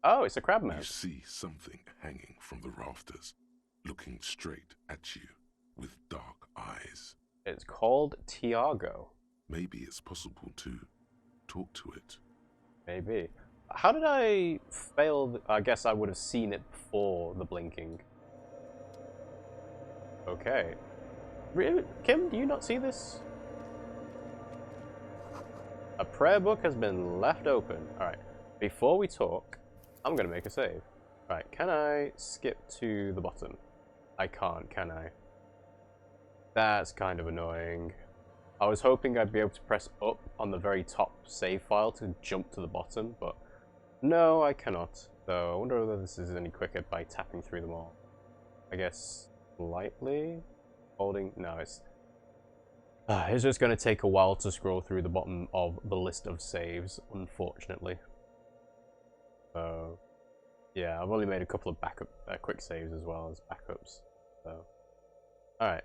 Oh, it's a crab You man. see something hanging from the rafters, looking straight at you with dark eyes. It's called Tiago. Maybe it's possible to talk to it. Maybe. How did I fail? I guess I would have seen it before the blinking. Okay. Really? Kim, do you not see this? A prayer book has been left open. Alright. Before we talk, I'm going to make a save. Alright, can I skip to the bottom? I can't, can I? That's kind of annoying. I was hoping I'd be able to press up on the very top save file to jump to the bottom, but no, I cannot. So I wonder whether this is any quicker by tapping through them all. I guess slightly? Holding? No, it's just going to take a while to scroll through the bottom of the list of saves, unfortunately. So, yeah, I've only made a couple of quick saves as well as backups. So, alright,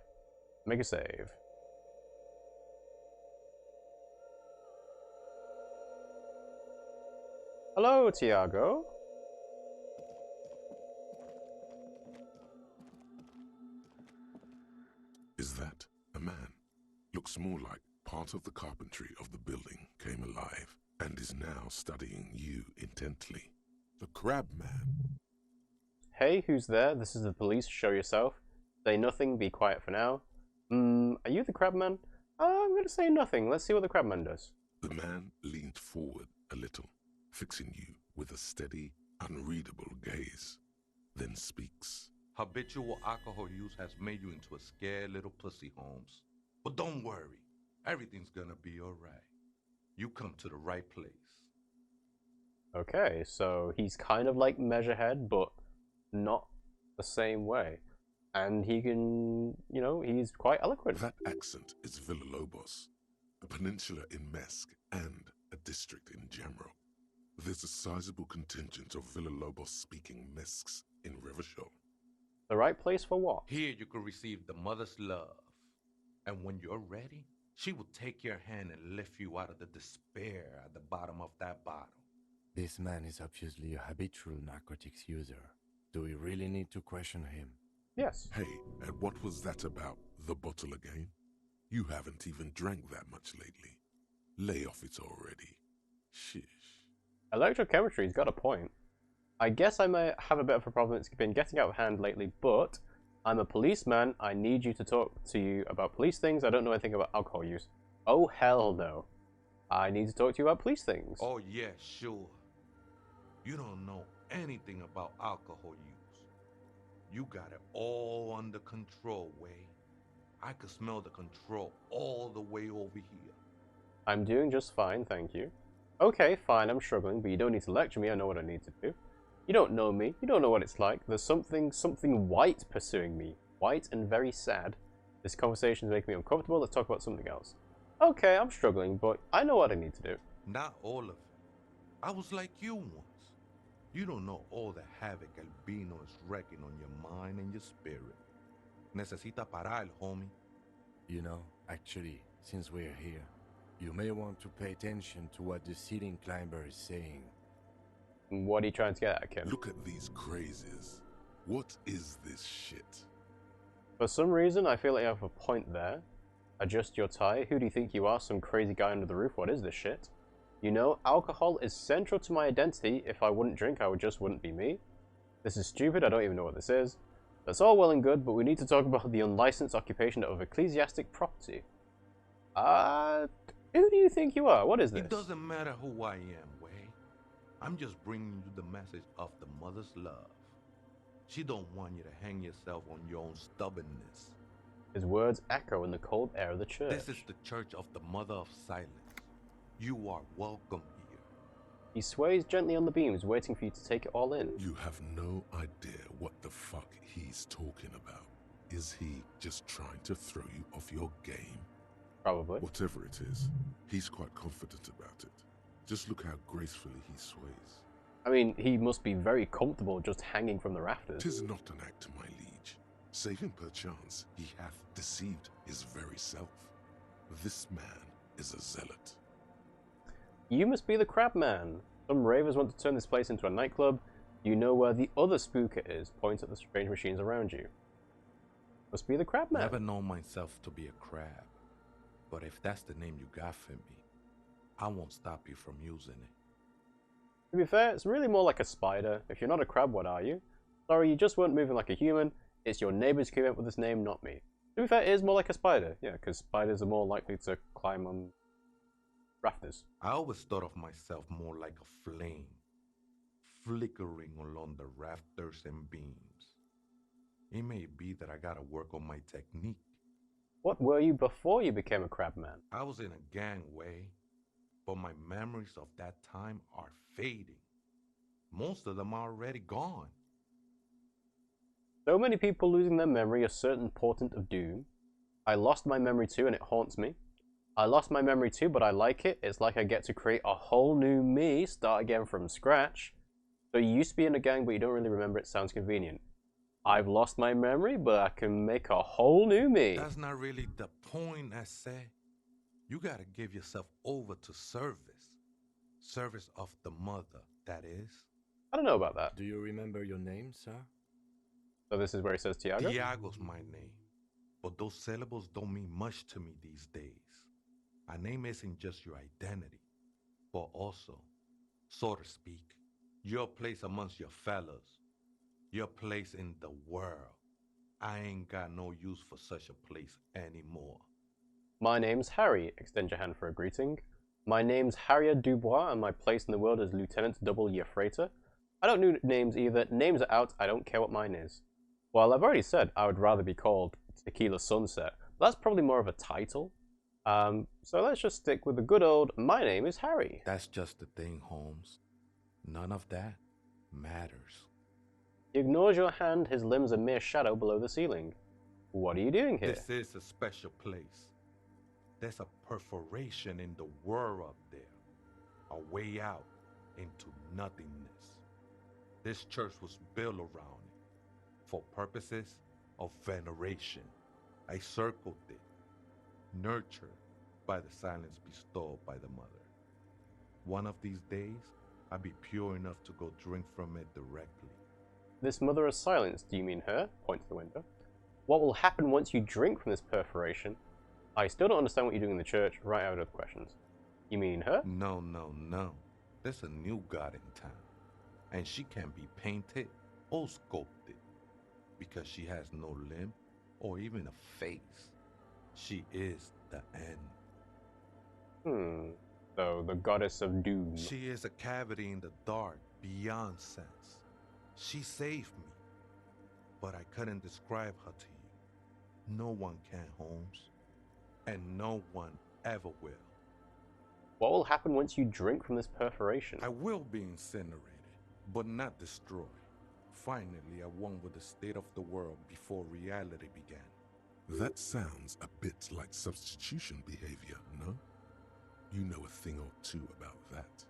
make a save. Hello, Tiago. Is that a man? Looks more like part of the carpentry of the building came alive and is now studying you intently. The crab man. Hey, who's there? This is the police. Show yourself. Say nothing. Be quiet for now. Are you the crabman? I'm gonna say nothing. Let's see what the crabman does. The man leaned forward a little, fixing you with a steady, unreadable gaze, then speaks. Habitual alcohol use has made you into a scared little pussy, Holmes. But don't worry, everything's gonna be alright. You come to the right place. Okay, so he's kind of like Measurehead, but not the same way. And he can, you know, he's quite eloquent. That accent is Villalobos, a peninsula in Mesk and a district in Jamrock. There's a sizable contingent of Villalobos-speaking Mesks in Revachol. The right place for what? Here you can receive the mother's love. And when you're ready, she will take your hand and lift you out of the despair at the bottom of that bottle. This man is obviously a habitual narcotics user. Do we really need to question him? Yes. Hey, and what was that about, the bottle again? You haven't even drank that much lately. Lay off it already. Shish. Electrochemistry's got a point. I guess I might have a bit of a problem. It's been getting out of hand lately, but I'm a policeman. I need you to talk to you about police things. I don't know anything about alcohol use. Oh, hell no. I need to talk to you about police things. Oh yeah, sure. You don't know anything about alcohol use. You got it all under control, Wade. I could smell the control all the way over here. I'm doing just fine, thank you. Okay, fine, I'm struggling, but you don't need to lecture me. I know what I need to do. You don't know me. You don't know what it's like. There's something white pursuing me. White and very sad. This conversation is making me uncomfortable. Let's talk about something else. Okay, I'm struggling, but I know what I need to do. Not all of it. I was like you once. You don't know all the havoc Albino is wrecking on your mind and your spirit. Necesita parar, homie. You know, actually, since we're here, you may want to pay attention to what the ceiling climber is saying. What are you trying to get at, Kim? Look at these crazies. What is this shit? For some reason, I feel like you have a point there. Adjust your tie. Who do you think you are? Some crazy guy under the roof? What is this shit? You know, alcohol is central to my identity. If I wouldn't drink, I wouldn't be me. This is stupid. I don't even know what this is. That's all well and good, but we need to talk about the unlicensed occupation of ecclesiastic property. Who do you think you are? What is this? It doesn't matter who I am, Wade. I'm just bringing you the message of the mother's love. She don't want you to hang yourself on your own stubbornness. His words echo in the cold air of the church. This is the church of the Mother of Silence. You are welcome here. He sways gently on the beams, waiting for you to take it all in. You have no idea what the fuck he's talking about. Is he just trying to throw you off your game? Probably. Whatever it is, he's quite confident about it. Just look how gracefully he sways. I mean, he must be very comfortable just hanging from the rafters. 'Tis not an act, my liege. Save him perchance, he hath deceived his very self. This man is a zealot. You must be the crab man. Some ravers want to turn this place into a nightclub. You know where the other spooker is. Point at the strange machines around you. Must be the crab man. Never known myself to be a crab, but if that's the name you got for me, I won't stop you from using it. To be fair, it's really more like a spider. If you're not a crab, what are you? Sorry, you just weren't moving like a human. It's your neighbors who came up with this name, not me. To be fair, it is more like a spider. Yeah, because spiders are more likely to climb on rafters. I always thought of myself more like a flame, flickering along the rafters and beams. It may be that I gotta work on my technique. What were you before you became a crab man? I was in a gangway, but my memories of that time are fading. Most of them are already gone. So many people losing their memory a certain portent of doom. I lost my memory too and it haunts me. I lost my memory too, but I like it. It's like I get to create a whole new me, start again from scratch. So you used to be in a gang, but you don't really remember it. Sounds convenient. I've lost my memory, but I can make a whole new me. That's not really the point, I say. You gotta give yourself over to service. Service of the mother, that is. I don't know about that. Do you remember your name, sir? So this is where he says Tiago? Tiago's my name, but those syllables don't mean much to me these days. A name isn't just your identity, but also, so to speak, your place amongst your fellows, your place in the world. I ain't got no use for such a place anymore. My name's Harry. Extend your hand for a greeting. My name's Harriet Dubois, and my place in the world is Lieutenant Double Year Freighter. I don't know names either. Names are out. I don't care what mine is. Well, I've already said I would rather be called Tequila Sunset. But that's probably more of a title. So let's just stick with the good old, my name is Harry. That's just the thing, Holmes. None of that matters. He ignores your hand, his limbs a mere shadow below the ceiling. What are you doing here? This is a special place. There's a perforation in the world up there. A way out into nothingness. This church was built around it for purposes of veneration. I circled it, nurtured by the silence bestowed by the mother. One of these days, I'll be pure enough to go drink from it directly. This mother of silence, do you mean her? Point to the window. What will happen once you drink from this perforation? I still don't understand what you're doing in the church. Right out of questions. You mean her? No. There's a new god in town, and she can be painted or sculpted because she has no limb or even a face. She is the end. So the goddess of doom. She is a cavity in the dark beyond sense. She saved me, but I couldn't describe her to you. No one can, Holmes, and no one ever will. What will happen once you drink from this perforation? I will be incinerated, but not destroyed. Finally, I won with the state of the world before reality began. That sounds a bit like substitution behavior, no? You know a thing or two about that.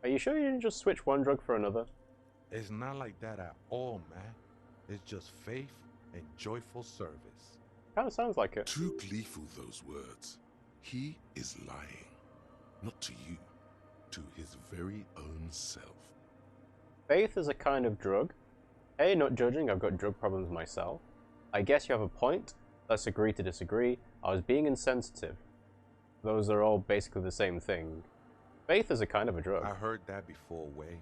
Are you sure you didn't just switch one drug for another? It's not like that at all, man. It's just faith and joyful service. Kinda sounds like it. Too gleeful, those words. He is lying. Not to you, to his very own self. Faith is a kind of drug. Hey, not judging, I've got drug problems myself. I guess you have a point. Let's agree to disagree. I was being insensitive. Those are all basically the same thing. Faith is a kind of a drug. I heard that before, Way.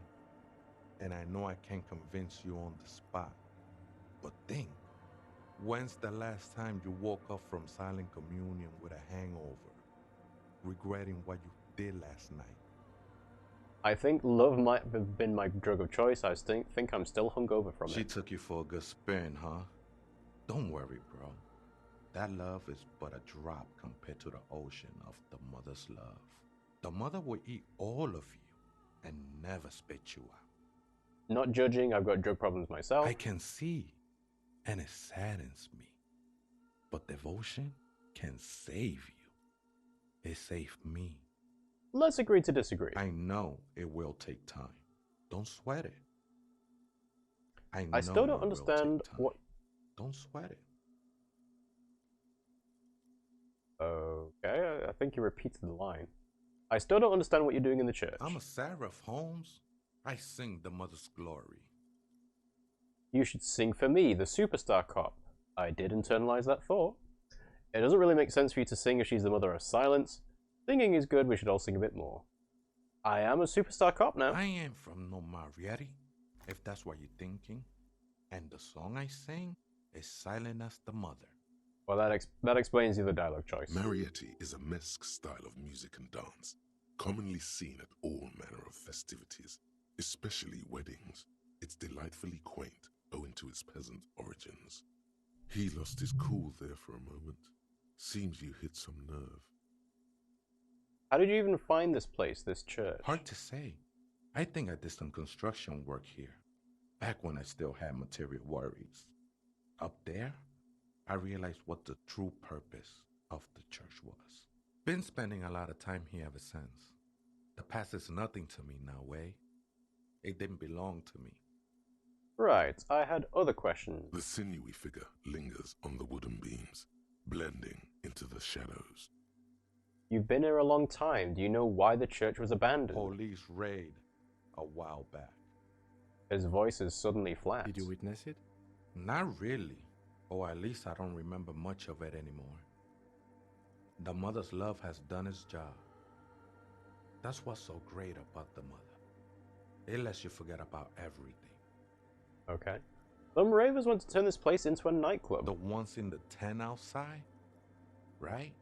And I know I can't convince you on the spot. But think, when's the last time you woke up from silent communion with a hangover, regretting what you did last night? I think love might have been my drug of choice. I think I'm still hungover from She it. took you for a good spin, huh? Don't worry, bro. That love is but a drop compared to the ocean of the mother's love. The mother will eat all of you and never spit you out. Not judging, I've got drug problems myself. I can see, and it saddens me. But devotion can save you. It saved me. Let's agree to disagree. I know it will take time. Don't sweat it. I still don't understand what... Don't sweat it. Okay, I think you repeated the line. I still don't understand what you're doing in the church. I'm a seraph, Holmes. I sing the mother's glory. You should sing for me, the superstar cop. I did internalize that thought. It doesn't really make sense for you to sing if she's the mother of silence. Singing is good, we should all sing a bit more. I am a superstar cop now. I ain't from no Marietta, if that's what you're thinking. And the song I sing is silent as the mother. Well, that explains the other dialogue choice. Marietti is a mesque style of music and dance, commonly seen at all manner of festivities, especially weddings. It's delightfully quaint, owing to its peasant origins. He lost his cool there for a moment. Seems you hit some nerve. How did you even find this place, this church? Hard to say. I think I did some construction work here, back when I still had material worries. Up there, I realized what the true purpose of the church was. Been spending a lot of time here ever since. The past is nothing to me now, eh? It didn't belong to me. Right, I had other questions. The sinewy figure lingers on the wooden beams, blending into the shadows. You've been here a long time. Do you know why the church was abandoned? Police raid a while back. His voice is suddenly flat. Did you witness it? Not really, or at least I don't remember much of it anymore. The mother's love has done its job. That's what's so great about the mother. It lets you forget about everything. Okay. Some ravers want to turn this place into a nightclub. The ones in the tent outside, right?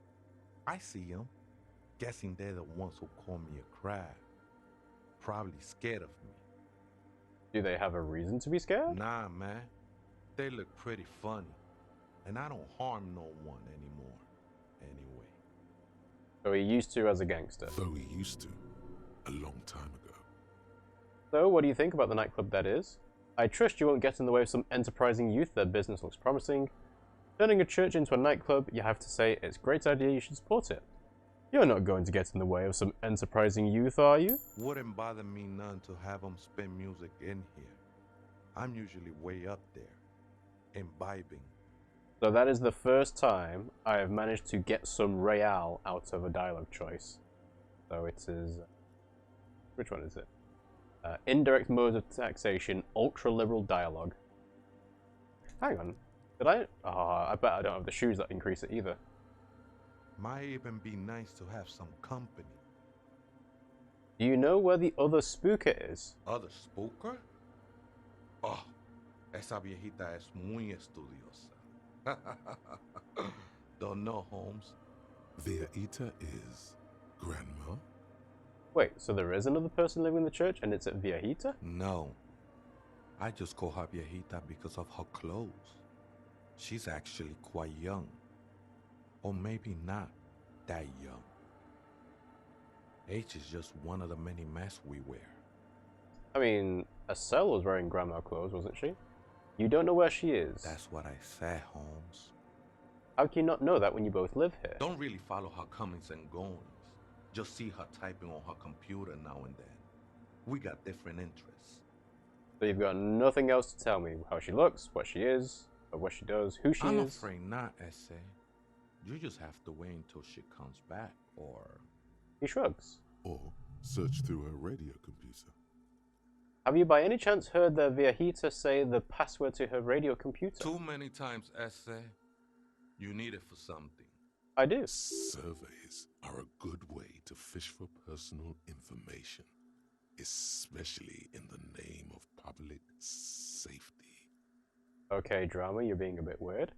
I see them. Guessing they're the ones who call me a crab. Probably scared of me. Do they have a reason to be scared? Nah, man. They look pretty funny. And I don't harm no one anymore. Anyway. So he used to as a gangster. Though he used to, a long time ago. So, what do you think about the nightclub that is? I trust you won't get in the way of some enterprising youth. Their business looks promising. Turning a church into a nightclub, you have to say it's a great idea, you should support it. You're not going to get in the way of some enterprising youth, are you? Wouldn't bother me none to have them spin music in here. I'm usually way up there, imbibing. So that is the first time I have managed to get some real out of a dialogue choice. So it is... which one is it? Indirect modes of taxation, ultra-liberal dialogue. Hang on. Did I? Oh, I bet I don't have the shoes that increase it either. Might even be nice to have some company. Do you know where the other spooker is? ¿Other spooker? Oh, esa viejita es muy estudiosa. Don't know, Holmes. Viejita is grandma? Wait, so there is another person living in the church and it's at Viejita? No. I just call her viejita because of her clothes. She's actually quite young. Or maybe not that young. Age is just one of the many masks we wear. I mean, Estelle was wearing grandma clothes, wasn't she? You don't know where she is. That's what I said, Holmes. How can you not know that when you both live here? Don't really follow her comings and goings. Just see her typing on her computer now and then. We got different interests. So you've got nothing else to tell me. How she looks, what she is, or what she does, who she I'm is? afraid not, Essay. You just have to wait until she comes back, or... He shrugs. Or search through her radio computer. Have you by any chance heard the Viejita say the password to her radio computer? Too many times, Essay. You need it for something. I do. Surveys are a good way to fish for personal information, especially in the name of public safety. Okay, drama, you're being a bit weird.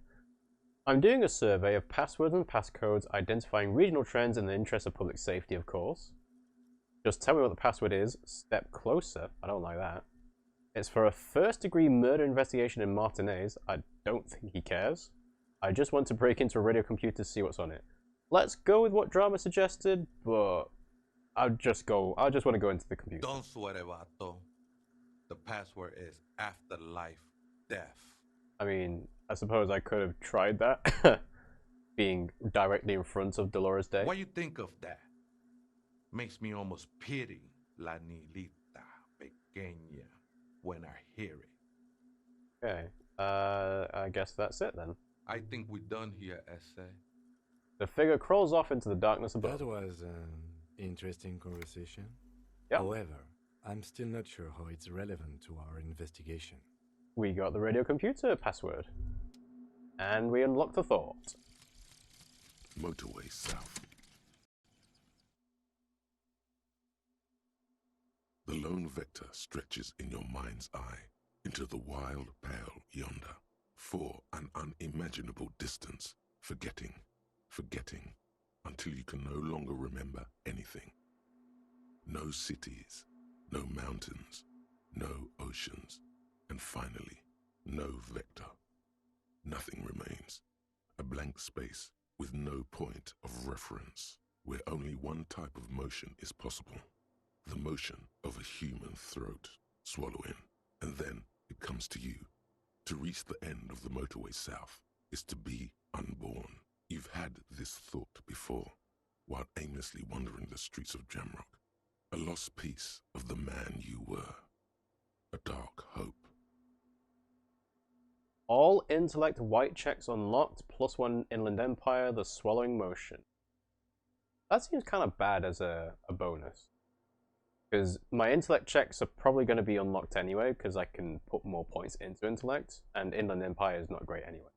I'm doing a survey of passwords and passcodes, identifying regional trends in the interest of public safety, of course. Just tell me what the password is. Step closer. I don't like that. It's for a first-degree murder investigation in Martinez. I don't think he cares. I just want to break into a radio computer to see what's on it. Let's go with what drama suggested, but I just want to go into the computer. Don't sweat it, vato. The password is afterlife death. I mean, I suppose I could have tried that, being directly in front of Dolores Day. What you think of that? Makes me almost pity La Nilita Pequeña when I hear it. Okay, I guess that's it then. I think we're done here, Essay. The figure crawls off into the darkness above. That was Interesting conversation. Yep. However, I'm still not sure how it's relevant to our investigation. We got the radio computer password. And we unlocked the thought. Motorway south. The lone vector stretches in your mind's eye into the wild pale yonder, for an unimaginable distance, forgetting, until you can no longer remember anything. No cities, no mountains, no oceans, and finally, no vector. Nothing remains. A blank space with no point of reference, where only one type of motion is possible. The motion of a human throat, swallow in, and then it comes to you. To reach the end of the motorway south is to be unborn. You've had this thought before, while aimlessly wandering the streets of Jamrock. A lost piece of the man you were. A dark hope. All intellect white checks unlocked, +1 Inland Empire, the swallowing motion. That seems kind of bad as a bonus. Because my intellect checks are probably going to be unlocked anyway, because I can put more points into intellect, and Inland Empire is not great anyway.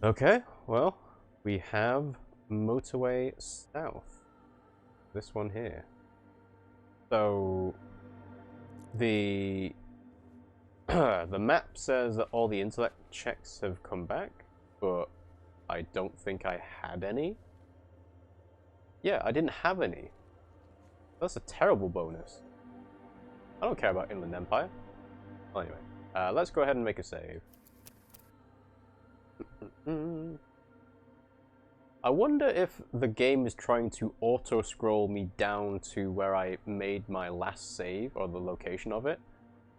Okay, well, we have Motorway South. This one here. So, the the map says that all the intellect checks have come back, but I don't think I had any. Yeah, I didn't have any. That's a terrible bonus. I don't care about Inland Empire. Well, anyway, let's go ahead and make a save. I wonder if the game is trying to auto-scroll me down to where I made my last save, or the location of it,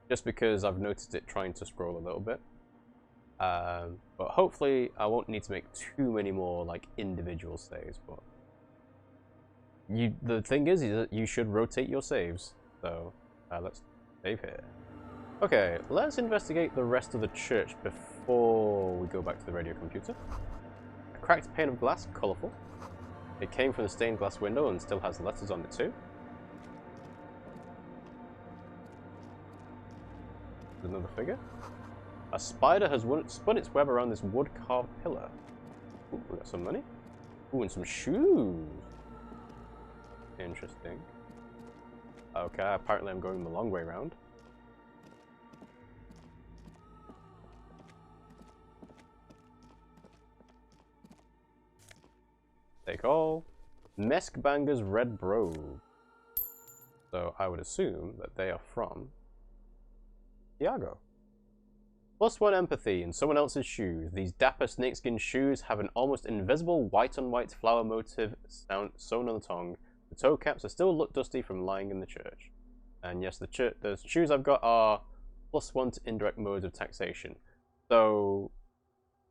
just because I've noticed it trying to scroll a little bit. But hopefully I won't need to make too many more like individual saves, but the thing is that you should rotate your saves. So let's save here. Okay, let's investigate the rest of the church before we go back to the radio computer. A cracked pane of glass, colourful. It came from the stained glass window and still has letters on it too. There's another figure. A spider has spun its web around this wood-carved pillar. Ooh, we got some money. Ooh, and some shoes. Interesting. Okay, apparently I'm going the long way round. Take all. Meskbanger's red brogue. So I would assume that they are from Tiago. +1 empathy in someone else's shoes. These dapper snakeskin shoes have an almost invisible white-on-white flower motif sewn on the tongue. The toe caps are still look dusty from lying in the church. And yes, the shoes I've got are +1 to indirect modes of taxation. So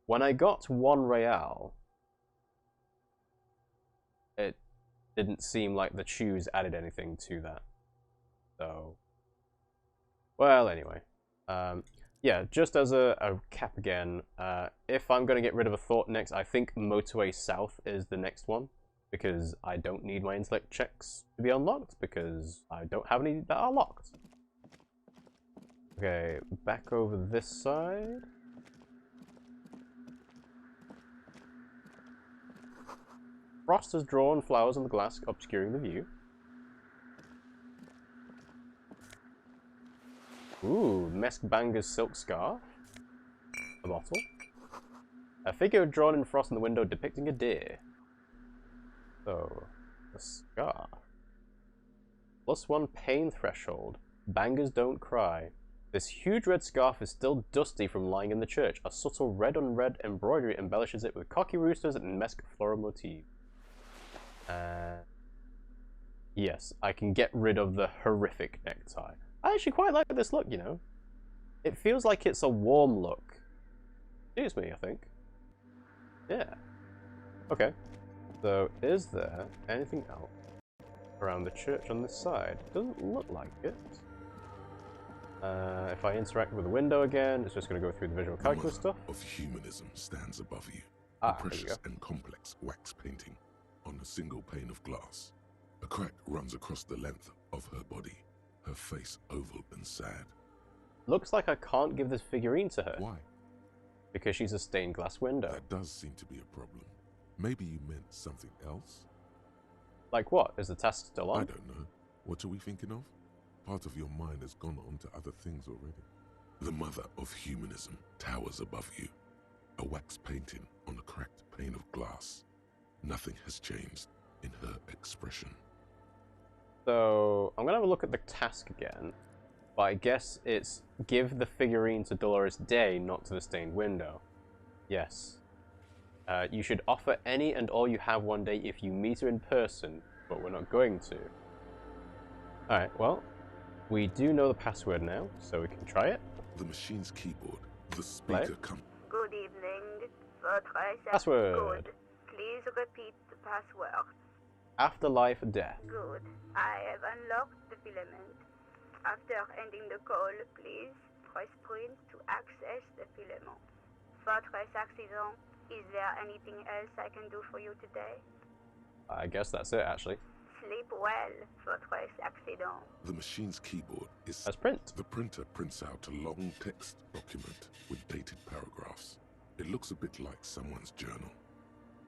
when I got 1 real, it didn't seem like the shoes added anything to that. So, well, anyway. Yeah, just as a cap again, if I'm going to get rid of a thought next, I think Motorway South is the next one, because I don't need my intellect checks to be unlocked, because I don't have any that are locked. Okay, back over this side. Frost has drawn flowers on the glass, obscuring the view. Ooh, Meskbanger's silk scarf. A bottle. A figure drawn in frost in the window depicting a deer. So, a scarf. +1 pain threshold. Bangers don't cry. This huge red scarf is still dusty from lying in the church. A subtle red-on-red embroidery embellishes it with cocky roosters and Mesk floral motif. Yes, I can get rid of the horrific necktie. I actually quite like this look, you know. It feels like it's a warm look. Excuse me, I think. Yeah. Okay. So, is there anything else around the church on this side? Doesn't look like it. If I interact with the window again, it's just going to go through the visual calculus stuff. Of humanism stands above you. Ah, A precious and complex wax painting on a single pane of glass. A crack runs across the length of her body, her face oval and sad. Looks like I can't give this figurine to her. Why? Because she's a stained glass window. That does seem to be a problem. Maybe you meant something else? Like what? Is the task still on? I don't know. What are we thinking of? Part of your mind has gone on to other things already. The mother of humanism towers above you. A wax painting on a cracked pane of glass. Nothing has changed in her expression. So, I'm going to have a look at the task again. But I guess it's give the figurine to Dolores Day, not to the stained window. Yes. You should offer any and all you have one day if you meet her in person, but we're not going to. Alright, well, we do know the password now, so we can try it. The machine's keyboard, the speaker comes. Good evening. Votre Password. Good. Please repeat the password. Afterlife death. Good. I have unlocked the filament. After ending the call, please press print to access the filament. Votre accident. Is there anything else I can do for you today? I guess that's it, actually. Sleep well, votre accident. The machine's keyboard is. Let's print. The printer prints out a long text document with dated paragraphs. It looks a bit like someone's journal.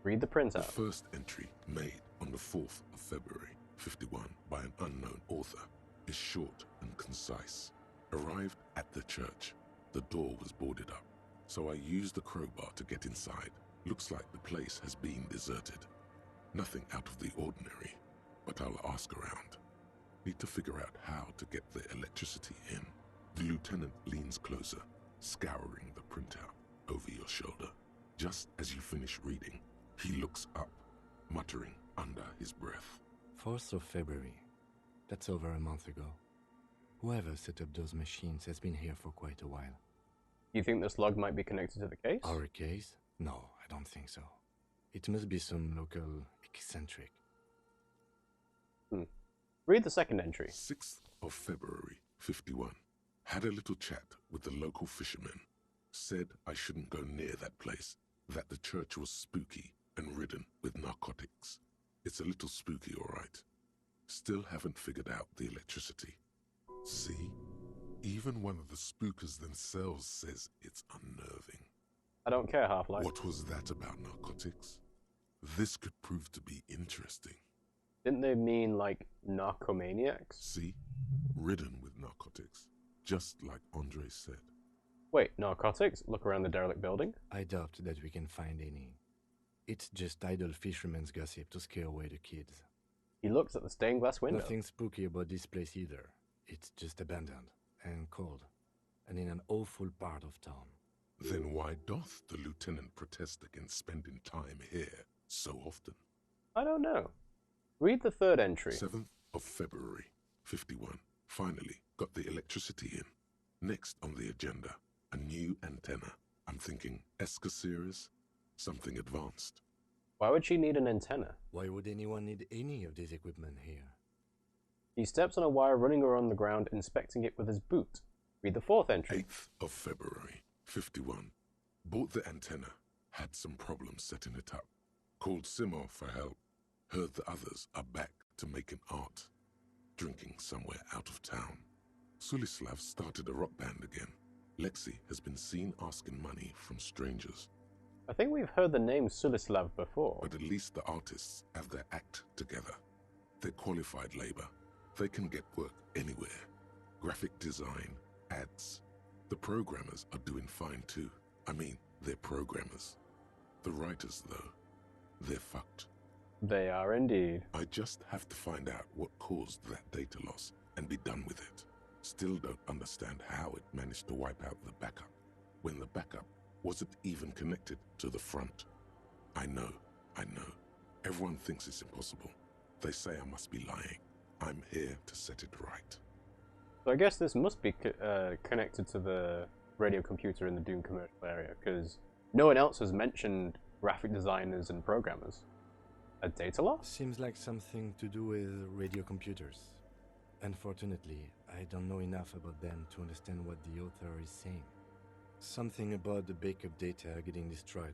Read the The printout. first entry, made on the 4th of February, 51, by an unknown author, is short and concise. Arrived at the church. The door was boarded up, so I used the crowbar to get inside. Looks like the place has been deserted. Nothing out of the ordinary, but I'll ask around. Need to figure out how to get the electricity in. The lieutenant leans closer, scouring the printout over your shoulder. Just as you finish reading, he looks up, muttering under his breath. 4th of February. That's over a month ago. Whoever set up those machines has been here for quite a while. You think this log might be connected to the case? Our case? No, I don't think so. It must be some local eccentric. Read the second entry. 6th of February, 51. Had a little chat with the local fishermen. Said I shouldn't go near that place, that the church was spooky and ridden with narcotics. It's a little spooky, all right. Still haven't figured out the electricity. See? Even one of the spookers themselves says it's unnerving. I don't care, Half-Life. What was that about narcotics? This could prove to be interesting. Didn't they mean, like, narcomaniacs? See? Ridden with narcotics. Just like Andre said. Wait, narcotics? Look around the derelict building? I doubt that we can find any. It's just idle fishermen's gossip to scare away the kids. He looks at the stained glass window. Nothing spooky about this place either. It's just abandoned and cold, and in an awful part of town. Then why doth the lieutenant protest against spending time here so often? I don't know. Read the third entry. 7th of February, 51. Finally got the electricity in. Next on the agenda, a new antenna. I'm thinking ESCA series, something advanced. Why would she need an antenna? Why would anyone need any of this equipment here? He steps on a wire running around the ground, inspecting it with his boot. Read the fourth entry. 8th of February, 51. Bought the antenna, had some problems setting it up. Called Simo for help. Heard the others are back to making art. Drinking somewhere out of town. Sulislav started a rock band again. Lexi has been seen asking money from strangers. I think we've heard the name Sulislav before. But at least the artists have their act together. They're qualified labor. They can get work anywhere. Graphic design, ads. The programmers are doing fine too. I mean, they're programmers. The writers, though, they're fucked. They are indeed. I just have to find out what caused that data loss and be done with it. Still don't understand how it managed to wipe out the backup, when the backup wasn't even connected to the front. I know. Everyone thinks it's impossible. They say I must be lying. I'm here to set it right. So I guess this must be connected to the radio computer in the Doom commercial area, because no one else has mentioned graphic designers and programmers. A data loss? Seems like something to do with radio computers. Unfortunately, I don't know enough about them to understand what the author is saying. Something about the backup data getting destroyed,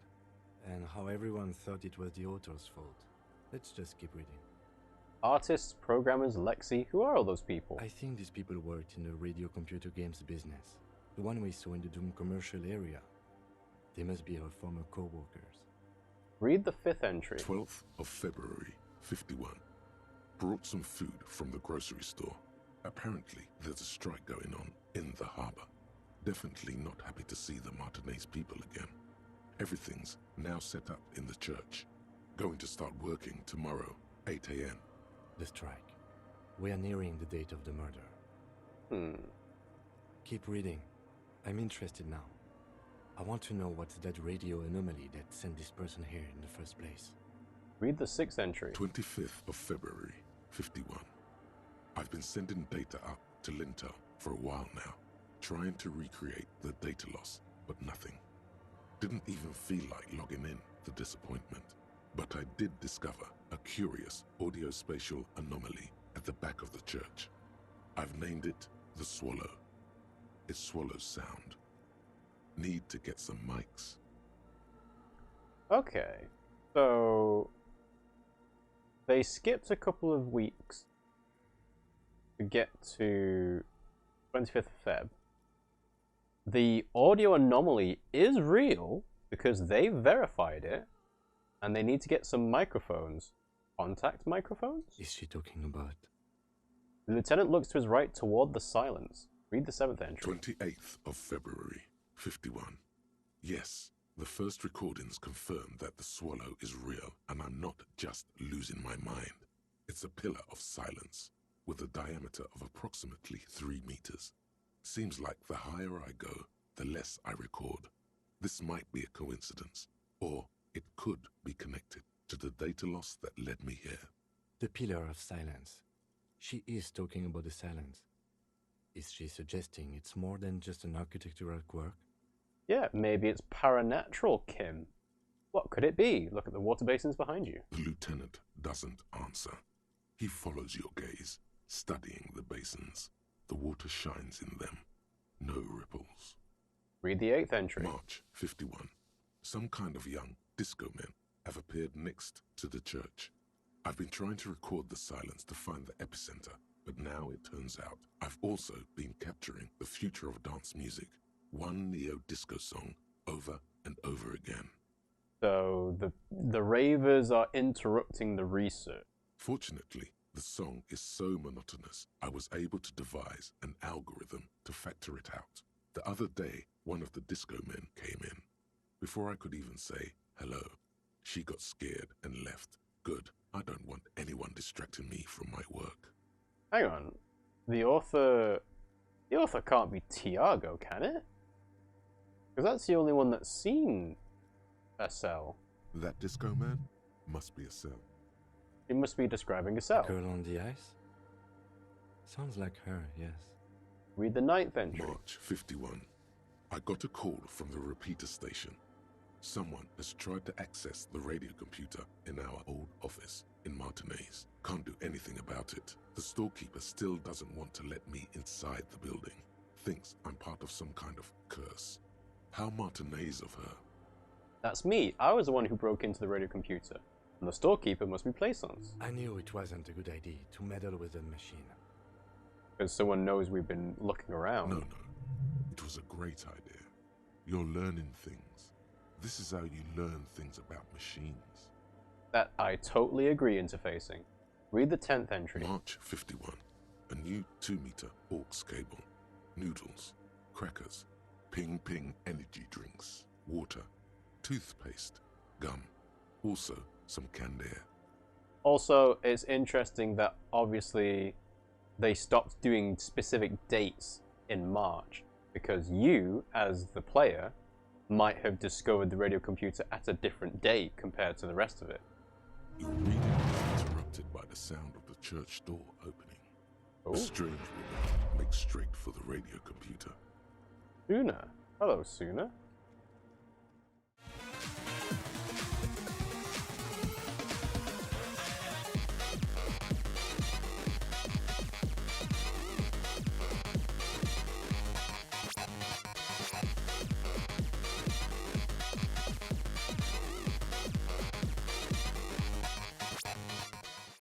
and how everyone thought it was the author's fault. Let's just keep reading. Artists, programmers, Lexi, who are all those people? I think these people worked in the radio computer games business. The one we saw in the Doom commercial area. They must be our former co-workers. Read the 5th entry. 12th of February, 51. Brought some food from the grocery store. Apparently, there's a strike going on in the harbor. Definitely not happy to see the Martinez people again. Everything's now set up in the church. Going to start working tomorrow, 8 a.m. The strike. We are nearing the date of the murder. Keep reading. I'm interested now. I want to know what's that radio anomaly that sent this person here in the first place. Read the 6th entry. 25th of February, 51. I've been sending data up to Lintel for a while now, trying to recreate the data loss, but nothing. Didn't even feel like logging in, the disappointment. But I did discover a curious audio-spatial anomaly at the back of the church. I've named it the Swallow. It swallows sound. Need to get some mics. Okay, so they skipped a couple of weeks to get to 25th of Feb. The audio anomaly is real because they verified it, and they need to get some microphones. Contact microphones? Is she talking about? The lieutenant looks to his right toward the silence. Read the 7th entry. 28th of February, 51. Yes, the first recordings confirm that the Swallow is real, and I'm not just losing my mind. It's a pillar of silence, with a diameter of approximately 3 meters. Seems like the higher I go, the less I record. This might be a coincidence, or it could be connected to the data loss that led me here. The pillar of silence. She is talking about the silence. Is she suggesting it's more than just an architectural quirk? Yeah, maybe it's paranatural, Kim. What could it be? Look at the water basins behind you. The lieutenant doesn't answer. He follows your gaze, studying the basins. The water shines in them. No ripples. Read the 8th entry. March 51. Some kind of young disco men have appeared next to the church. I've been trying to record the silence to find the epicenter, but now it turns out I've also been capturing the future of dance music, one neo-disco song over and over again. So the ravers are interrupting the research. Fortunately, the song is so monotonous, I was able to devise an algorithm to factor it out. The other day, one of the disco men came in. Before I could even say hello, she got scared and left. Good, I don't want anyone distracting me from my work. Hang on, the author can't be Tiago, can it? Because that's the only one that's seen a cell. That disco man must be a cell. He must be describing a cell. Girl on the ice? Sounds like her, yes. Read the 9th entry. March 51. I got a call from the repeater station. Someone has tried to access the radio computer in our old office in Martinez. Can't do anything about it. The storekeeper still doesn't want to let me inside the building. Thinks I'm part of some kind of curse. How Martinez of her. That's me. I was the one who broke into the radio computer. And the storekeeper must be Plaisance. I knew it wasn't a good idea to meddle with the machine. Because someone knows we've been looking around. No. It was a great idea. You're learning things. This is how you learn things about machines. That I totally agree, interfacing. Read the 10th entry. March 51. A new 2-meter aux cable. Noodles. Crackers. Ping energy drinks. Water. Toothpaste. Gum. Also, some canned air. Also, it's interesting that obviously they stopped doing specific dates in March because you, as the player, might have discovered the radio computer at a different date compared to the rest of it. Your reading is interrupted by the sound of the church door opening. Oh. A strange woman makes straight for the radio computer. Suna. Hello, Suna.